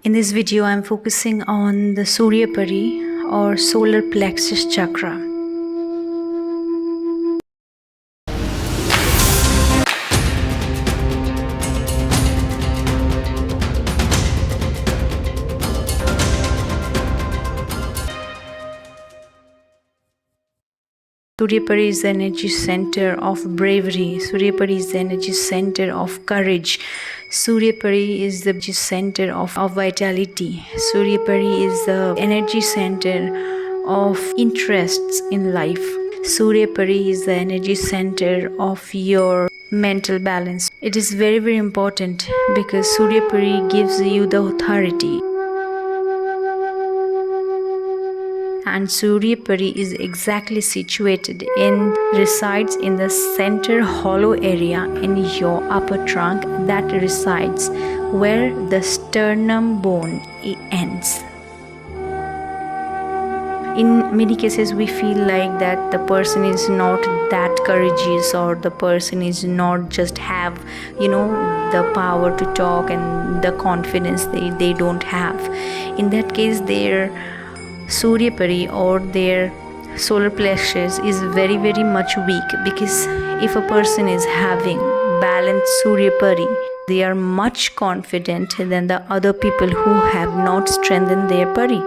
In this video, I'm focusing on the Surya Pari or Solar Plexus Chakra. Surya Pari is the energy center of bravery. Surya Pari is the energy center of courage. Surya Pari is the center of vitality. Surya Pari is the energy center of interests in life. Surya Pari is the energy center of your mental balance. It is very, very important because Surya Pari gives you the authority. And Surya Pari is exactly resides in the center hollow area in your upper trunk that resides where the sternum bone ends. In many cases, we feel like that the person is not that courageous, or the person is not just have, the power to talk and the confidence they don't have. In that case, their Surya Pari or their solar plexus is very, very much weak, because if a person is having balanced Surya Pari, they are much confident than the other people who have not strengthened their Pari.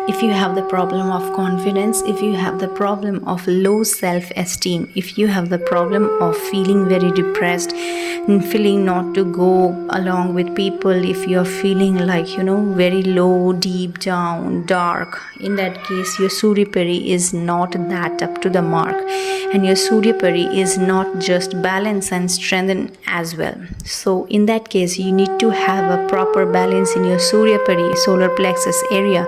If you have the problem of confidence, if you have the problem of low self-esteem, if you have the problem of feeling very depressed and feeling not to go along with people, if you are feeling like, very low, deep down, dark, in that case, your Surya Pari is not that up to the mark. And your Surya Pari is not just balanced and strengthened as well. So in that case, you need to have a proper balance in your Surya Pari, solar plexus area.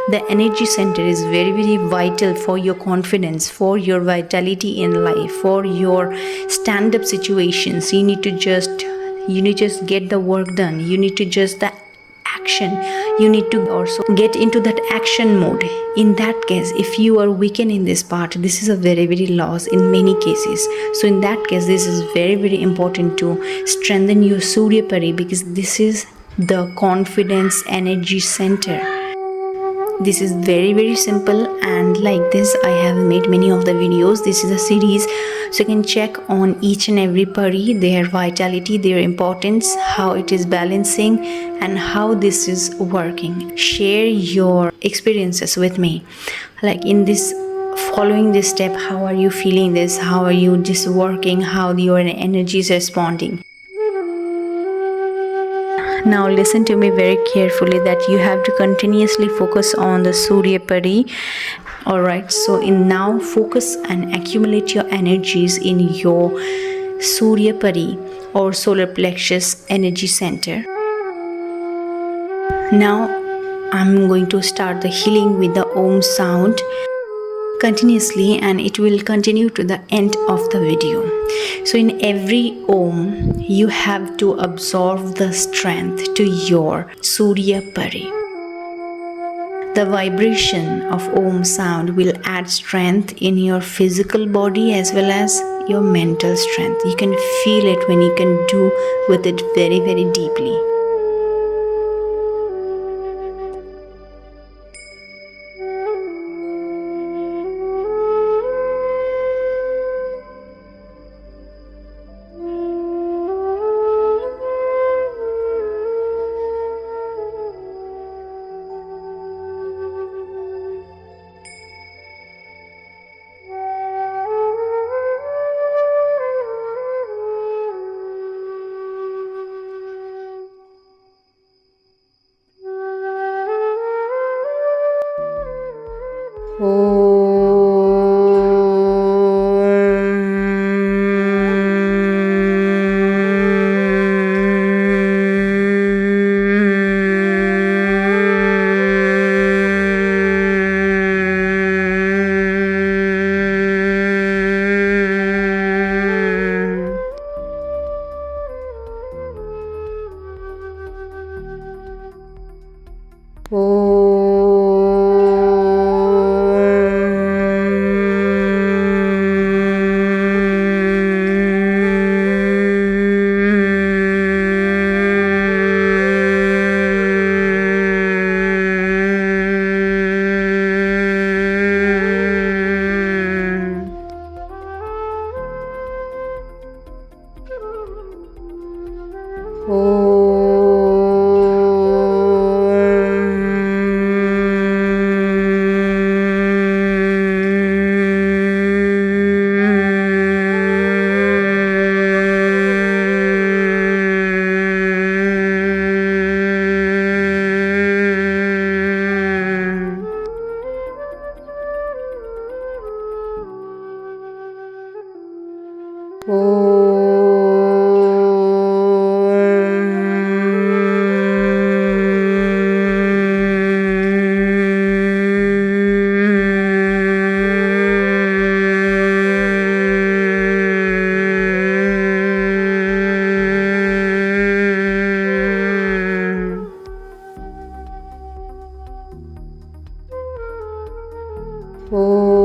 The energy center is very, very vital for your confidence, for your vitality in life, for your stand-up situations. You need to just get the work done. You need to just the action. You need to also get into that action mode. In that case, if you are weakened in this part, this is a very, very loss in many cases. So in that case, this is very, very important to strengthen your Surya Pari, because this is the confidence energy center. This is very, very simple, and like this I have made many of the videos. This is a series, so you can check on each and every Pari, their vitality, their importance, how it is balancing, and how this is working. Share your experiences with me, like in this following this step, how are you feeling this, how are you just working, how your energy is responding. Now listen to me very carefully, that you have to continuously focus on the Surya Pari. Alright, so now focus and accumulate your energies in your Surya Pari or solar plexus energy center. Now I'm going to start the healing with the Om sound continuously, and it will continue to the end of the video. So in every Om, you have to absorb the strength to your Surya Pari. The vibration of Om sound will add strength in your physical body as well as your mental strength. You can feel it when you can do with it very, very deeply. Oh.